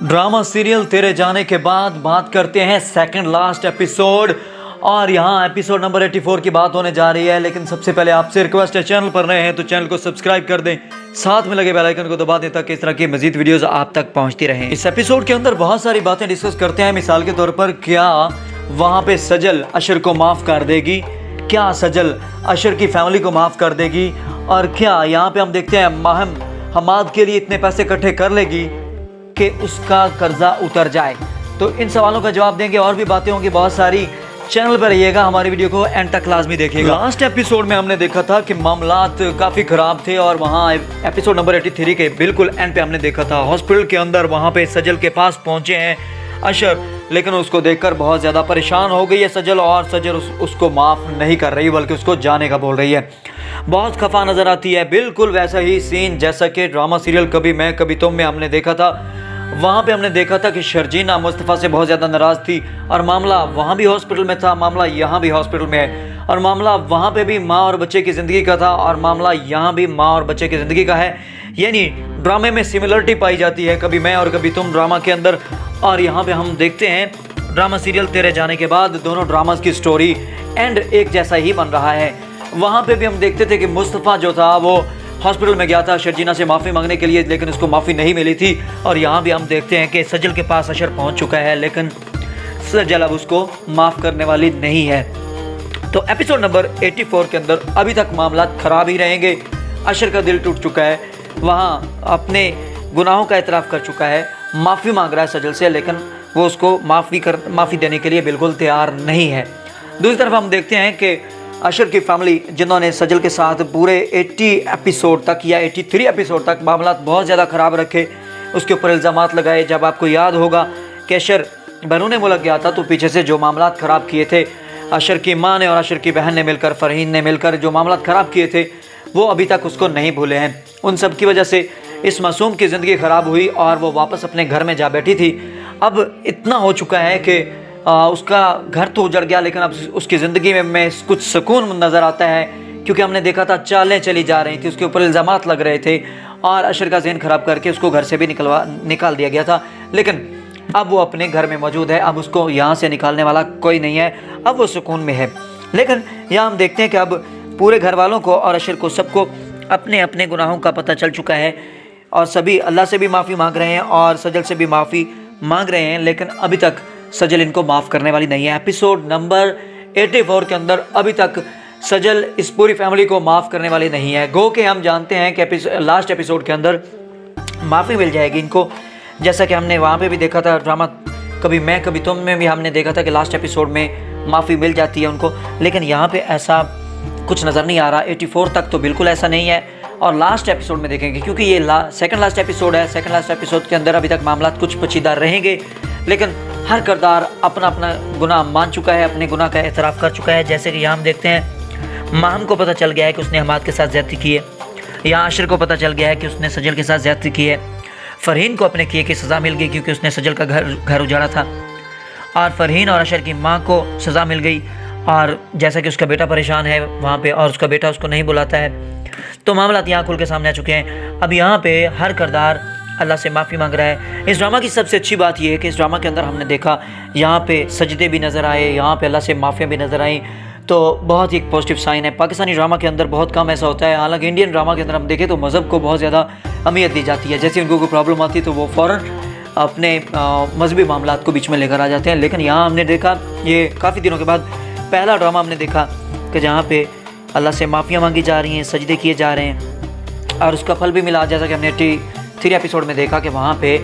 Drama serial तेरे जाने के बाद बात करते हैं सेकंड लास्ट एपिसोड, और यहाँ एपिसोड नंबर 84 की बात होने जा रही है। लेकिन सबसे पहले आपसे रिक्वेस्ट है, चैनल पर नए हैं तो चैनल को सब्सक्राइब कर दें, साथ में लगे बेल आइकन को दबा दें ताकि इस तरह की मजीद वीडियोस आप तक पहुँचती रहें। इस एपिसोड के अंदर बहुत सारी बातें डिस्कस करते हैं। मिसाल के तौर पर, क्या वहाँ पे सजल अशर को माफ़ कर देगी? क्या सजल अशर की फैमिली को माफ़ कर देगी? और क्या यहाँ पे हम देखते हैं माहिम हमाद के लिए इतने पैसे इकट्ठे कर लेगी कि उसका कर्जा उतर जाए? तो इन सवालों का जवाब देंगे, और भी बातें होंगी बहुत सारी। चैनल पर रहिएगा, हमारी वीडियो को एंड तक लाजमी देखिएगा। लास्ट एपिसोड में हमने देखा था कि मामलात काफ़ी ख़राब थे, और वहाँ एपिसोड नंबर 83 के बिल्कुल एंड पे हमने देखा था हॉस्पिटल के अंदर वहाँ पे सजल के पास पहुँचे हैं अशर, लेकिन उसको देखकर बहुत ज़्यादा परेशान हो गई है सजल, और सजल उसको माफ़ नहीं कर रही बल्कि उसको जाने का बोल रही है। बहुत खफा नज़र आती है, बिल्कुल वैसा ही सीन जैसा कि ड्रामा सीरियल कभी मैं कभी तुम में हमने देखा था। वहाँ पे हमने देखा था कि शर्जीना मुस्तफ़ा से बहुत ज़्यादा नाराज़ थी, और मामला वहाँ भी हॉस्पिटल में था, मामला यहाँ भी हॉस्पिटल में है, और मामला वहाँ पे भी माँ और बच्चे की ज़िंदगी का था, और मामला यहाँ भी माँ और बच्चे की ज़िंदगी का है। यानी ड्रामे में सिमिलरिटी पाई जाती है, कभी मैं और कभी तुम ड्रामा के अंदर। और यहाँ पे हम देखते हैं ड्रामा सीरियल तेरे जाने के बाद दोनों ड्रामास की स्टोरी एंड एक जैसा ही बन रहा है। वहाँ पे भी हम देखते थे कि मुस्तफ़ा जो था वो हॉस्पिटल में गया था शर्जीना से माफ़ी मांगने के लिए, लेकिन उसको माफ़ी नहीं मिली थी। और यहाँ भी हम देखते हैं कि सजल के पास अशर पहुँच चुका है, लेकिन सजल अब उसको माफ़ करने वाली नहीं है। तो एपिसोड नंबर 84 के अंदर अभी तक मामला ख़राब ही रहेंगे। अशर का दिल टूट चुका है, वहाँ अपने गुनाहों का एतराफ़ कर चुका है, माफ़ी मांग रहा है सजल से, लेकिन वो उसको माफ़ी देने के लिए बिल्कुल तैयार नहीं है। दूसरी तरफ हम देखते हैं कि अशर की फैमिली, जिन्होंने सजल के साथ पूरे 80 एपिसोड तक या 83 एपिसोड तक मामला बहुत ज़्यादा ख़राब रखे, उसके ऊपर इल्ज़ामात लगाए। जब आपको याद होगा कि अशर बैरून मुल्क गया था तो पीछे से जो मामला ख़राब किए थे अशर की माँ ने और अशर की बहन ने मिलकर, फ़रहीन ने मिलकर जो मामला ख़राब किए थे, वो अभी तक उसको नहीं भूले हैं। उन सब की वजह से इस मासूम की ज़िंदगी ख़राब हुई और वो वापस अपने घर में जा बैठी थी। अब इतना हो चुका है कि उसका घर तो उजड़ गया, लेकिन अब उसकी ज़िंदगी में कुछ सुकून नज़र आता है, क्योंकि हमने देखा था चालें चली जा रही थी, उसके ऊपर इल्ज़ामात लग रहे थे, और अशर का ज़हन ख़राब करके उसको घर से भी निकाल दिया गया था। लेकिन अब वो अपने घर में मौजूद है, अब उसको यहाँ से निकालने वाला कोई नहीं है, अब वो सुकून में है। लेकिन यहाँ हम देखते हैं कि अब पूरे घर वालों को और अशर को सबको अपने अपने गुनाहों का पता चल चुका है, और सभी अल्लाह से भी माफ़ी मांग रहे हैं और सजल से भी माफ़ी मांग रहे हैं, लेकिन अभी तक सजल इनको माफ़ करने वाली नहीं है। एपिसोड नंबर 84 के अंदर अभी तक सजल इस पूरी फैमिली को माफ़ करने वाली नहीं है। गो के हम जानते हैं कि लास्ट एपिसोड के अंदर माफ़ी मिल जाएगी इनको, जैसा कि हमने वहाँ पे भी देखा था ड्रामा कभी मैं कभी तुम में भी हमने देखा था कि लास्ट एपिसोड में माफ़ी मिल जाती है उनको, लेकिन यहाँ पे ऐसा कुछ नज़र नहीं आ रहा। 84 तक तो बिल्कुल ऐसा नहीं है, और लास्ट एपिसोड में देखेंगे, क्योंकि ये सेकंड लास्ट एपिसोड है। सेकंड लास्ट एपिसोड के अंदर अभी तक मामला कुछ पेचीदा रहेंगे, लेकिन हर किरदार अपना अपना गुनाह मान चुका है, अपने गुनाह का एतराफ़ कर चुका है। जैसे कि यहाँ हम देखते हैं माहम को पता चल गया है कि उसने हमाद के साथ ज़्यादती की है, यहाँ अशर को पता चल गया है कि उसने सजल के साथ ज़्यादती की है, फ़रहीन को अपने किए की सज़ा मिल गई क्योंकि उसने सजल का घर उजाड़ा था, और फ़रहीन और अशर की माँ को सज़ा मिल गई। और जैसा कि उसका बेटा परेशान है वहाँ पे, और उसका बेटा उसको नहीं बुलाता है, तो मामला यहाँ खुल के सामने आ चुके हैं। अब यहाँ पे हर किरदार अल्लाह से माफ़ी मांग रहा है। इस ड्रामा की सबसे अच्छी बात यह है कि इस ड्रामा के अंदर हमने देखा यहाँ पे सजदे भी नज़र आए, यहाँ पे अल्लाह से माफ़ियाँ भी नज़र आई, तो बहुत ही एक पॉजिटिव साइन है। पाकिस्तानी ड्रामा के अंदर बहुत कम ऐसा होता है, हालांकि इंडियन ड्रामा के अंदर हम देखें तो मज़हब को बहुत ज़्यादा अहमियत दी जाती है। जैसे उनको कोई प्रॉब्लम आती है तो वो फ़ौरन अपने मजहबी मामलात को बीच में लेकर आ जाते हैं, लेकिन यहाँ हमने देखा ये काफ़ी दिनों के बाद पहला ड्रामा हमने देखा कि जहाँ पे अल्लाह से माफ़ियाँ मांगी जा रही हैं, सजदे किए जा रहे हैं, और उसका फल भी मिला। जैसा कि हमने 83 एपिसोड में देखा कि वहाँ पे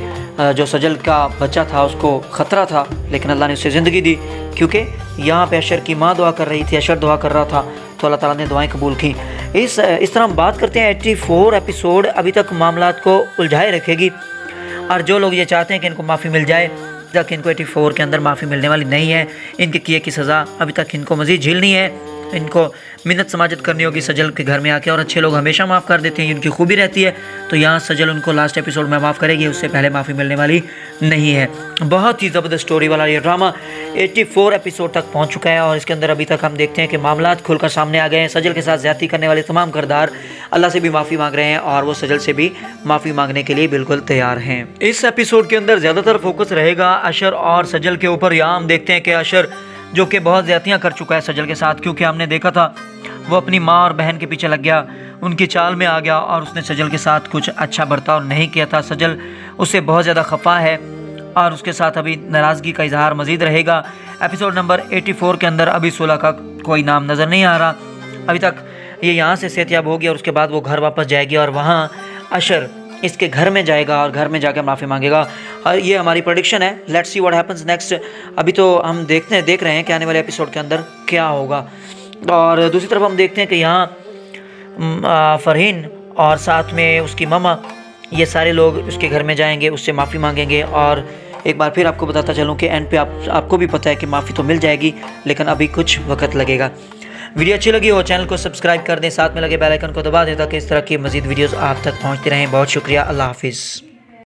जो सजल का बच्चा था उसको ख़तरा था, लेकिन अल्लाह ने उसे ज़िंदगी दी, क्योंकि यहाँ पे अशर की माँ दुआ कर रही थी, अशर दुआ कर रहा था, तो अल्लाह ताला ने दुआएं कबूल की। इस तरह हम बात करते हैं 84 एपिसोड अभी तक मामलात को उलझाए रखेगी, और जो लोग ये चाहते हैं कि इनको माफ़ी मिल जाए, तक इनको 84 के अंदर माफ़ी मिलने वाली नहीं है। इनके किए की सज़ा अभी तक इनको मज़ीद झेलनी है, इनको मिन्नत समाजत करनी होगी सजल के घर में आके, और अच्छे लोग हमेशा माफ़ कर देते हैं, इनकी खूबी रहती है। तो यहाँ सजल उनको लास्ट एपिसोड में माफ़ करेगी, उससे पहले माफ़ी मिलने वाली नहीं है। बहुत ही ज़बरदस्त स्टोरी वाला ये ड्रामा 84 एपिसोड तक पहुँच चुका है, और इसके अंदर अभी तक हम देखते हैं कि मामलात खुलकर सामने आ गए हैं। सजल के साथ ज़्यादती करने वाले तमाम किरदार अल्लाह से भी माफ़ी मांग रहे हैं, और वो सजल से भी माफ़ी मांगने के लिए बिल्कुल तैयार हैं। इस एपिसोड के अंदर ज़्यादातर फोकस रहेगा अशर और सजल के ऊपर। यहाँ हम देखते हैं कि अशर जो कि बहुत ज़्यादतियाँ कर चुका है सजल के साथ, क्योंकि हमने देखा था वो अपनी माँ और बहन के पीछे लग गया, उनकी चाल में आ गया, और उसने सजल के साथ कुछ अच्छा बर्ताव नहीं किया था। सजल उससे बहुत ज़्यादा खफा है, और उसके साथ अभी नाराज़गी का इजहार मज़ीद रहेगा। एपिसोड नंबर 84 के अंदर अभी 16 का कोई नाम नज़र नहीं आ रहा अभी तक। ये यहाँ से सेहतियाब होगी, और उसके बाद वो घर वापस जाएगी, और वहाँ अशर इसके घर में जाएगा और घर में जाकर माफ़ी मांगेगा। और ये हमारी प्रेडिक्शन है। Let's see what happens next. अभी तो हम देख रहे हैं कि आने वाले एपिसोड के अंदर क्या होगा। और दूसरी तरफ हम देखते हैं कि यहाँ फरहीन और साथ में उसकी ममा, ये सारे लोग उसके घर में जाएंगे, उससे माफ़ी मांगेंगे। और एक बार फिर आपको बताता चलूँ कि एंड पे आपको भी पता है कि माफ़ी तो मिल जाएगी, लेकिन अभी कुछ वक्त लगेगा। वीडियो अच्छी लगी हो चैनल को सब्सक्राइब कर दें, साथ में लगे बेल आइकन को दबा दें ताकि इस तरह की मज़ीद वीडियोस आप तक पहुंचती रहें। बहुत शुक्रिया, अल्लाह हाफिज़।